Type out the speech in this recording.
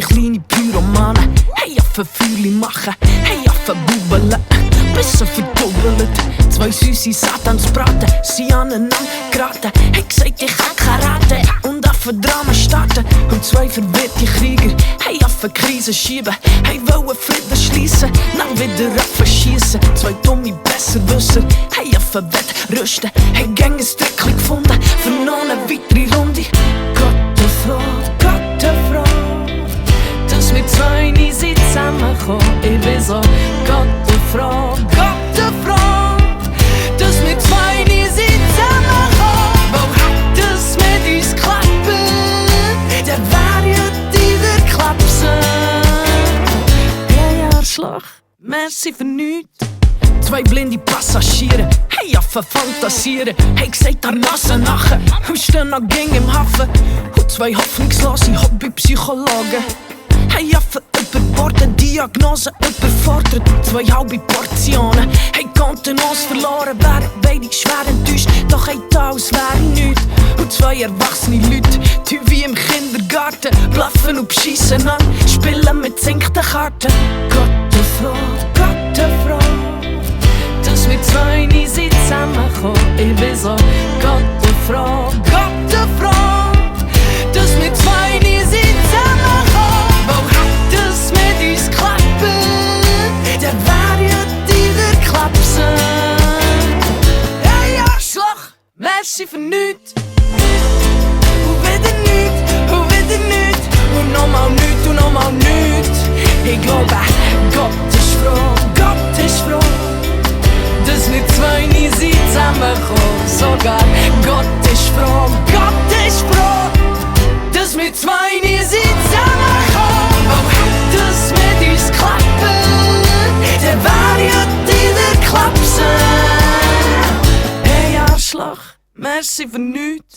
kleine Pyromanen. Hey, Affe Feuerli machen, hey, Affe bubbeln, bisschen verdoppelt. Zwei süße Satansbraten, sie aneinander geraten. Hey, gesagt, ich kann Karate und Affe Drama starten. Und zwei verwirrte Krieger, hey, Affe Krise schieben. Hey, wollen Frieden schliessen, dann wieder Affe schiessen. Zwei dumme Besserwisser, hey, Affe wettrüsten. Hey, Gang ein Stückchen gefunden, für noch eine weitere Runde. Gott, Frau, dass wir zwei nie zusammenkommen. Ich bin so Gott, Frau, dass wir zwei nie zusammenkommen. Wo hat es mit uns klappen? Der wär ja dieser Klapsen. Hey, Arschloch, merci für nichts. Zwei blinde Passagiere, hey, Affe fantasieren. Hey, gesagt, der Nase nachher, und stehen noch Gang im Hafen. Und zwei hoffnungslose Hobbypsychologen. Hey, Affe überborden, Diagnose überfordert. Zwei halbe Portionen, hey, Kontenance verloren, wären beide schwer enttäuscht. Doch hey, das wäre nichts. Und zwei erwachsene Leute, die wie im Kindergarten, blaffen und beschissen an, spielen mit zinkten Karten. Gott, Frau, dass wir zwei nie zusammenkommen. Ich bin so Gott, Frau, dass wir zwei nie zusammenkommen. Wo hat es mit uns klappen? Der wär ja dieser Klapsen. Hey, Arschloch, merci für nichts. Und wieder nichts, und nochmal nichts, und nochmal nichts. Ich glaube, Gott ist froh, dass wir zwei nie zusammenkommen. Sogar Gott ist froh, dass wir zwei nie zusammenkommen. Wo hat es mit uns klappen? Der wär ja dieser Klapsen. Hey, Arschloch, merci für nichts.